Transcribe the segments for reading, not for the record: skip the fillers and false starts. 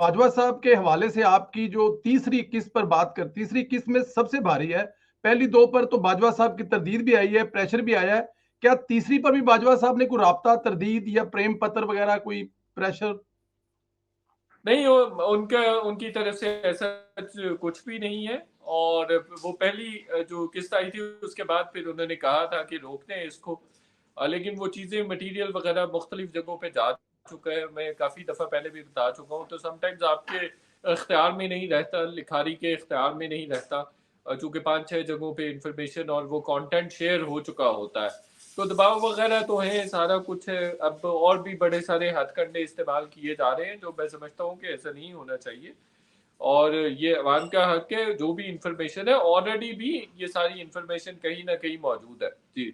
बाजवा साहब के हवाले से आपकी जो तीसरी किस्त पर बात कर, तीसरी किस्त में सबसे भारी है। पहली दो पर तो बाजवा साहब की तरदीद भी आई है, प्रेशर भी आया है। क्या तीसरी पर भी बाजवा साहब ने कोई राब्ता, तरदीद या प्रेम पत्र वगैरह कोई प्रेशर? नहीं, उनका उनकी तरफ से ऐसा कुछ भी नहीं है। और वो पहली जो किस्त आई थी उसके बाद फिर उन्होंने कहा था कि रोकते हैं इसको। लेकिन वो चीज़ें मटेरियल वगैरह मुख्तलिफ जगहों पे जा चुका है, मैं काफ़ी दफ़ा पहले भी बता चुका हूँ। तो समटाइम्स आपके इख्तियार में नहीं रहता, लिखारी के इख्तियार में नहीं रहता, चूँकि 5-6 जगहों पे इंफॉर्मेशन और वो कंटेंट शेयर हो चुका होता है। तो दबाव वगैरह तो है, सारा कुछ है। अब और भी बड़े सारे हथकंडे इस्तेमाल किए जा रहे हैं जो मैं समझता हूँ कि ऐसा नहीं होना चाहिए। और ये अवाम का हक है, जो भी इंफॉर्मेशन है ऑलरेडी भी ये सारी इंफॉर्मेशन कहीं ना कहीं मौजूद है। जी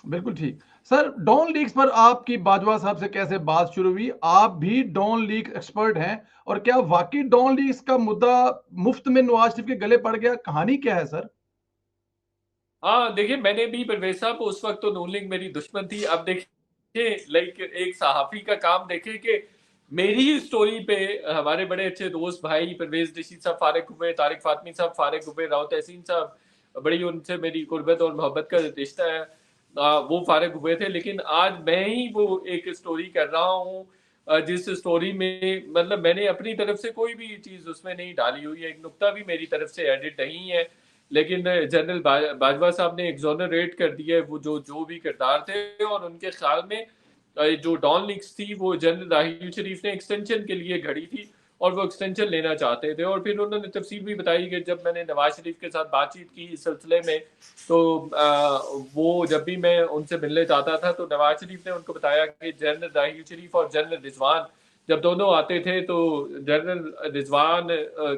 बिल्कुल ठीक। सर, डॉन लीक्स पर आपकी बाजवा साहब से कैसे बात शुरू हुई? आप भी डॉन लीक एक्सपर्ट हैं, और क्या वाकई डॉन लीक्स का मुद्दा मुफ्त में नवाज शरीफ के गले पड़ गया? कहानी क्या है सर? हाँ, देखिए मैंने भी परवेज साहब, उस वक्त तो नून लीग मेरी दुश्मन थी। अब देखिए लाइक एक सहाफ़ी का काम देखे कि मेरी ही स्टोरी पे हमारे बड़े अच्छे दोस्त भाई परवेज रशीद साहब फारिग हुए, तारिक फातमी साहब फारिग हुए, राव तहसीन साहब, बड़ी उनसे मेरी कुर्बत और मोहब्बत का रिश्ता है, वो फारिग हुए थे। लेकिन आज मैं ही वो एक स्टोरी कर रहा हूँ, जिस स्टोरी में मतलब मैंने अपनी तरफ से कोई भी चीज़ उसमें नहीं डाली हुई है, एक नुक्ता भी मेरी तरफ से एडिट नहीं है। लेकिन जनरल बाजवा साहब ने एक्सोनरेट कर दिया है वो जो जो भी किरदार थे। और उनके ख्याल में जो डॉन लीक्स थी वो जनरल राहील शरीफ ने एक्सटेंशन के लिए घड़ी थी, और वो एक्सटेंशन लेना चाहते थे। और फिर उन्होंने तफसील भी बताई कि जब मैंने नवाज शरीफ के साथ बातचीत की इस सिलसिले में, तो वो जब भी मैं उनसे मिलने जाता था तो नवाज शरीफ ने उनको बताया कि जनरल राहील शरीफ और जनरल रिजवान जब दोनों आते थे तो जनरल रिजवान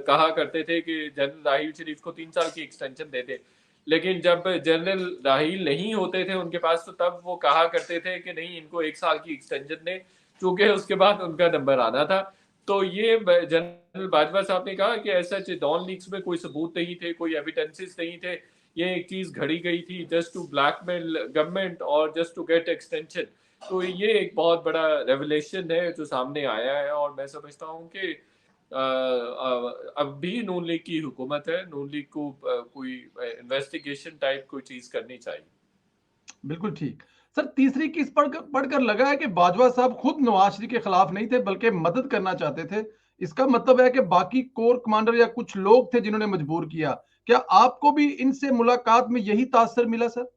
कहा करते थे कि जनरल राहील शरीफ को 3 साल की एक्सटेंशन दे दे। लेकिन जब जनरल राहील नहीं होते थे उनके पास तो तब वो कहा करते थे कि नहीं, इनको 1 साल की एक्सटेंशन दें, चूंकि उसके बाद उनका नंबर आना था। तो ये जनरल बाजवा साहब ने कहा कि ऐसा डॉन लीक्स में कोई सबूत नहीं थे, कोई एविडेंसेस नहीं थे, ये एक चीज घड़ी गई थी जस्ट टू ब्लैकमेल गवर्नमेंट और जस्ट टू गेट एक्सटेंशन। तो ये एक बहुत बड़ा रेवलेशन है जो सामने आया है। और मैं समझता हूँ कि अब भी नून लीग की हुकूमत है, नून लीग को कोई इन्वेस्टिगेशन टाइप कोई चीज करनी चाहिए। बिल्कुल ठीक। सर, तीसरी किस्त पढ़कर लगा है कि बाजवा साहब खुद नवाज शरीफ के खिलाफ नहीं थे, बल्कि मदद करना चाहते थे। इसका मतलब है कि बाकी कोर कमांडर या कुछ लोग थे जिन्होंने मजबूर किया। क्या आपको भी इनसे मुलाकात में यही तासर मिला सर?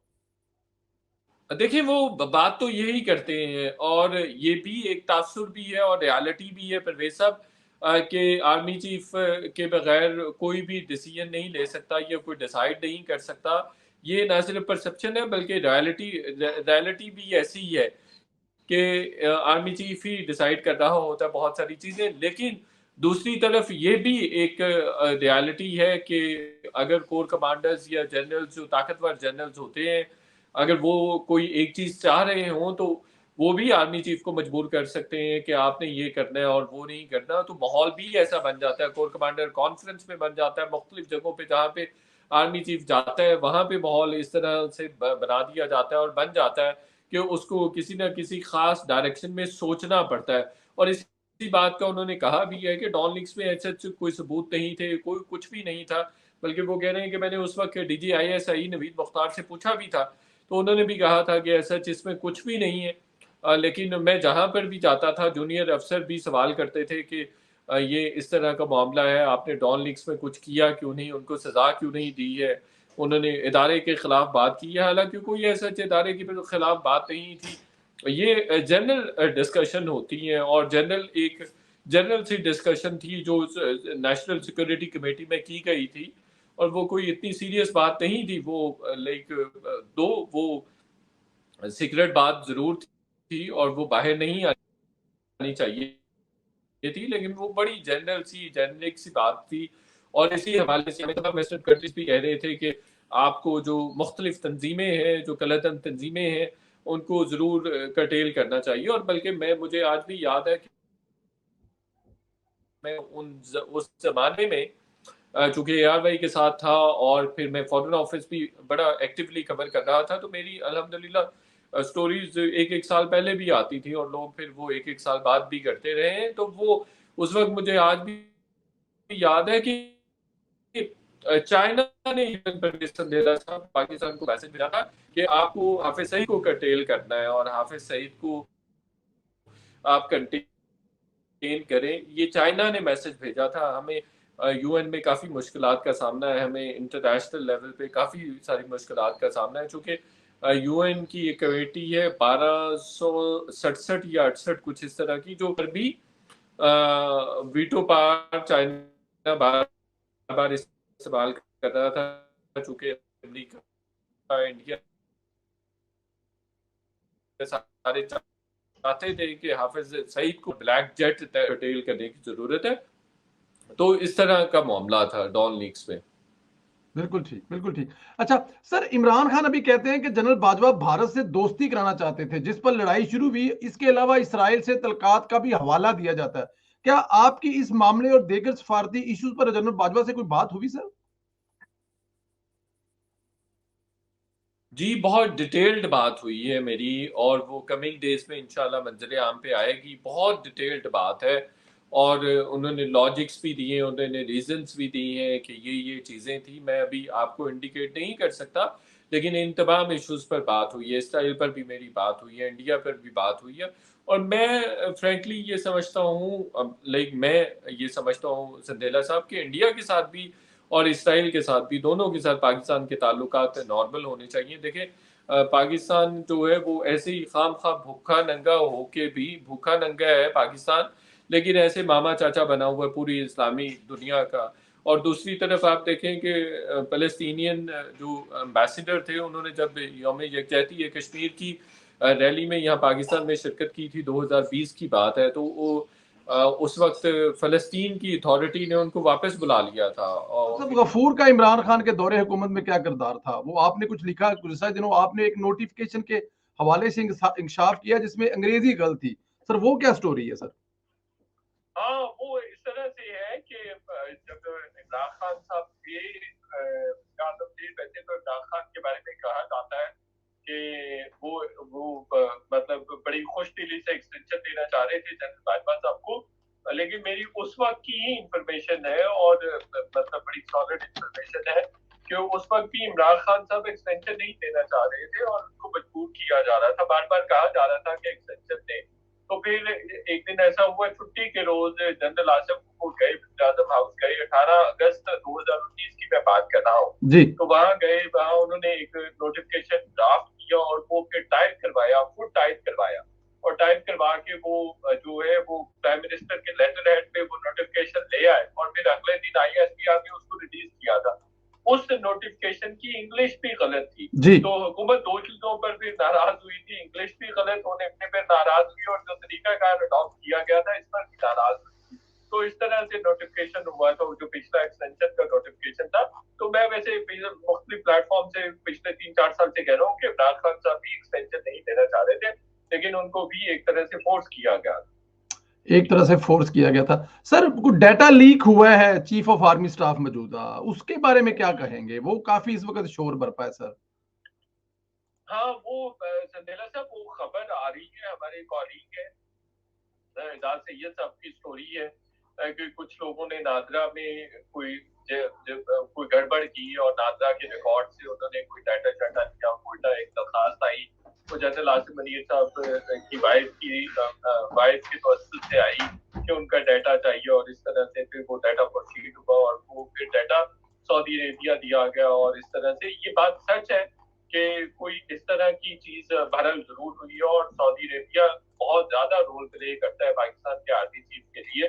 देखिए वो बात तो यही करते हैं, और ये भी एक तासुर भी है और रियलिटी भी है परवेज साहब, कि आर्मी चीफ के बगैर कोई भी डिसीजन नहीं ले सकता या कोई डिसाइड नहीं कर सकता। ये ना सिर्फ परसेप्शन है बल्कि रियलिटी भी ऐसी ही है कि आर्मी चीफ ही डिसाइड कर रहा होता है बहुत सारी चीजें। लेकिन दूसरी तरफ ये भी एक रियलिटी है कि अगर कोर कमांडर्स या जनरल्स, जो ताकतवर जनरल्स होते हैं, अगर वो कोई एक चीज चाह रहे हों तो वो भी आर्मी चीफ को मजबूर कर सकते हैं कि आपने ये करना है और वो नहीं करना। तो माहौल भी ऐसा बन जाता है, कोर कमांडर कॉन्फ्रेंस में बन जाता है, मुख्तलिफ जगहों पे जहाँ पे आर्मी चीफ जाता है वहां पे माहौल इस तरह से बना दिया जाता है और बन जाता है कि उसको किसी ना किसी खास डायरेक्शन में सोचना पड़ता है। और इसी बात का उन्होंने कहा भी है कि डॉन लीक्स में ऐसे कोई सबूत नहीं थे, कोई कुछ भी नहीं था। बल्कि वो कह रहे हैं कि मैंने उस वक्त DGISI नवीद मुख्तार से पूछा भी था, तो उन्होंने भी कहा था कि ऐसा इसमें कुछ भी नहीं है। लेकिन मैं जहां पर भी जाता था जूनियर अफसर भी सवाल करते थे कि ये इस तरह का मामला है, आपने डॉन लीक्स में कुछ किया क्यों नहीं, उनको सजा क्यों नहीं दी है, उन्होंने इदारे के खिलाफ बात की है। हालांकि कोई ऐसा इदारे के खिलाफ बात नहीं थी। ये जनरल डिस्कशन होती है, और जनरल सी डिस्कशन थी जो नेशनल सिक्योरिटी कमेटी में की गई थी। और वो कोई इतनी सीरियस बात नहीं थी, वो लाइक दो वो सीक्रेट बात जरूर थी और वो बाहर नहीं आनी चाहिए थी, लेकिन वो बड़ी जेनरिक सी बात थी। और इसी हवाले से हमें तमाम वेस्टर्न कंट्रीज भी कह रहे थे कि आपको जो मुख्तलिफ तंजीमें हैं, जो कलतन तंजीमें हैं, उनको ज़रूर कर्टेल करना चाहिए। और बल्कि मुझे आज भी याद है कि मैं उस ज़माने में चूँकि ARY के साथ था और फिर मैं फॉरेन ऑफिस भी बड़ा एक्टिवली कवर कर रहा था, तो मेरी अल्हम्दुलिल्लाह स्टोरीज़ 1-1 साल पहले भी आती थी और लोग फिर वो 1-1 साल बाद भी करते रहे हैं। तो वो اس وقت مجھے آج بھی یاد ہے کہ چائنا نے پرویز سندھیلا صاحب پاکستان کو میسج بھیجا تھا کہ آپ کو حافظ سعید کو کرٹیل کرنا ہے اور حافظ سعید کو آپ کنٹین کریں. یہ چائنا نے میسج بھیجا تھا. ہمیں یو این میں کافی مشکلات کا سامنا ہے, ہمیں انٹرنیشنل لیول پہ کافی ساری مشکلات کا سامنا ہے, چونکہ یو این کی ایک کمیٹی ہے 1267 یا 68 کچھ اس طرح کی, جو پر بھی ویٹو پار چائنا بار بار استعمال کر رہا تھا, چونکہ امریکہ انڈیا سارے چاہتے تھے کہ حافظ سعید کو بلیک جیٹ ٹیل کرنے کی ضرورت ہے. تو اس طرح کا معاملہ تھا ڈان لیکس میں. بالکل ٹھیک, بالکل ٹھیک. اچھا سر, عمران خان ابھی کہتے ہیں کہ جنرل باجوہ بھارت سے دوستی کرانا چاہتے تھے, جس پر لڑائی شروع ہوئی. اس کے علاوہ اسرائیل سے تعلقات کا بھی حوالہ دیا جاتا ہے. کیا آپ کی اس معاملے اور دیگر سفارتی ایشوز پر جنرل باجوہ سے کوئی بات ہوئی سر؟ جی بہت ڈیٹیلڈ بات ہوئی ہے میری, اور وہ کمنگ ڈیز میں انشاءاللہ منظر عام پہ آئے گی. بہت ڈیٹیلڈ بات ہے, اور انہوں نے لاجکس بھی دیے, انہوں نے ریزنز بھی دی ہیں کہ یہ چیزیں تھیں. میں ابھی آپ کو انڈیکیٹ نہیں کر سکتا, لیکن ان تمام ایشوز پر بات ہوئی ہے. اسرائیل پر بھی میری بات ہوئی ہے, انڈیا پر بھی بات ہوئی ہے. اور میں فرینکلی یہ سمجھتا ہوں, میں یہ سمجھتا ہوں سندھیلا صاحب کہ انڈیا کے ساتھ بھی اور اسرائیل کے ساتھ بھی, دونوں کے ساتھ پاکستان کے تعلقات نارمل ہونے چاہیے. دیکھیں پاکستان جو ہے وہ ایسے ہی خام خواہ بھوکا ننگا ہو کے بھی, بھوکا ننگا ہے پاکستان, لیکن ایسے ماما چاچا بنا ہوا ہے پوری اسلامی دنیا کا. اور دوسری طرف آپ دیکھیں کہ فلسطینین جو امبیسڈر تھے, انہوں نے جب یوم یکجہتی کشمیر کی ریلی میں یہاں پاکستان میں شرکت کی تھی, 2020 کی بات ہے, تو وہ اس وقت فلسطین کی اتھارٹی نے ان کو واپس بلا لیا تھا. اور غفور کا عمران خان کے دور حکومت میں کیا کردار تھا؟ وہ آپ نے کچھ لکھا گزشتہ دنوں, آپ نے ایک نوٹیفکیشن کے حوالے سے انکشاف کیا جس میں انگریزی غلط تھی. سر وہ کیا سٹوری ہے سر؟ ہاں وہ اس طرح سے ہے کہ جب عمران خان صاحب کے ویسے تو عمران خان کے بارے میں کہا جاتا ہے کہ وہ مطلب بڑی خوش دلی سے ایکسٹینشن دینا چاہ رہے تھے جنرل باجوہ صاحب کو, لیکن میری اس وقت کی ہی انفارمیشن ہے, اور مطلب بڑی سالڈ انفارمیشن ہے کہ اس وقت بھی عمران خان صاحب ایکسٹینشن نہیں دینا چاہ رہے تھے, اور ان کو مجبور کیا جا رہا تھا, بار بار کہا جا رہا تھا کہ ایکسٹینشن دیں. تو پھر ایک دن ایسا ہوا, چھٹی کے روز جنرل آصف کو گئے, وزیراعظم ہاؤس گئے, 18 اگست 2019 کی میں بات کر رہا ہوں جی. تو وہاں گئے, وہاں انہوں نے ایک نوٹیفکیشن ڈرافٹ کیا, اور وہ پھر ٹائپ کروایا, خود ٹائپ کروایا, اور ٹائپ کروا کے وہ جو ہے وہ پرائم منسٹر کے لیٹر ہیڈ پہ وہ نوٹیفکیشن لے آئے, اور پھر اگلے دن آئی ایس پی آر نے اس کو ریلیز کیا تھا. اس نوٹیفکیشن کی انگلش بھی غلط تھی, تو حکومت دو چیزوں پر بھی ناراض ہوئی تھی, انگلش بھی غلط ہونے پہ ناراض ہوئی, اور جو طریقہ کار اڈاپٹ کیا گیا تھا اس پر بھی ناراض ہوئی. تو اس طرح سے نوٹیفکیشن ہوا تھا, جو پچھلا ایکسٹینشن کا نوٹیفکیشن تھا. تو میں ویسے مختلف پلیٹ فارم سے پچھلے 3-4 سال سے کہہ رہا ہوں کہ عمران خان صاحب بھی ایکسٹینشن نہیں دینا چاہ رہے تھے, لیکن ان کو بھی ایک طرح سے فورس کیا گیا. ایک طرح سے فورس کیا گیا تھا. سر کوئی ڈیٹا لیک ہوا ہے چیف آف آرمی سٹاف موجودہ, اس کے بارے میں کیا کہیں گے؟ وہ کافی اس وقت شور برپا ہے سر. ہاں وہ سندھیلا صاحب وہ خبر آ رہی ہے, ہمارے کالیگ ہے اعجاز سید صاحب کی سٹوری ہے کہ کچھ لوگوں نے نادرا میں کوئی گڑبڑ کی, اور نادرا کے ریکارڈ سے انہوں نے کوئی ڈیٹا شیٹا لیا. کوئٹہ ایک درخواست آئی, وہ جنرل آصف منیر صاحب کی وائف کے توسط سے آئی کہ ان کا ڈیٹا چاہیے, اور اس طرح سے پھر وہ ڈیٹا پروسیڈ ہوا, اور وہ پھر ڈیٹا سعودی عربیہ دیا گیا. اور اس طرح سے یہ بات سچ ہے کہ کوئی اس طرح کی چیز بہرحال ضرور ہوئی ہے, اور سعودی عربیہ بہت زیادہ رول پلے کرتا ہے پاکستان کے آرمی چیف کے لیے,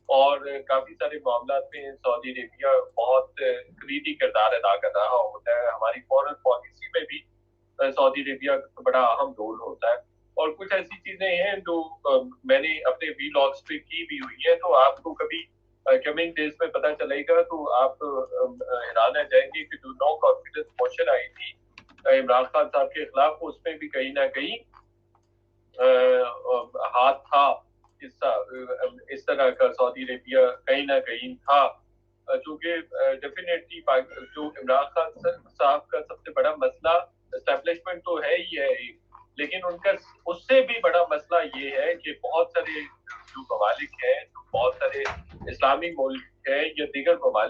اور کافی سارے معاملات میں سعودی عربیہ بہت کلیدی کردار ادا کر رہا ہوتا ہے. ہماری فورن پالیسی میں بھی سعودی عربیہ کا بڑا اہم رول ہوتا ہے. اور کچھ ایسی چیزیں ہیں جو میں نے اپنے وی لاگس پہ کی بھی ہوئی ہیں, تو آپ کو کبھی کمنگ ڈیز میں پتہ چلے گا, تو آپ حیران رہ جائیں گے کہ جو نو کانفیڈنس موشن آئی تھی عمران خان صاحب کے خلاف, اس میں بھی کہیں نہ کہیں ہاتھ تھا اس طرح کا سعودی عربیہ کہیں نہ کہیں تھا. چونکہ ڈیفینیٹلی جو عمران خان صاحب کا سب سے بڑا مسئلہ اسٹیبلشمنٹ تو ہے ہی ہے, لیکن ان کا اس سے بھی بڑا مسئلہ یہ ہے کہ بہت سارے جو ممالک ہیں جو بہت سارے اسلامی ملک ہیں یا دیگر ممالک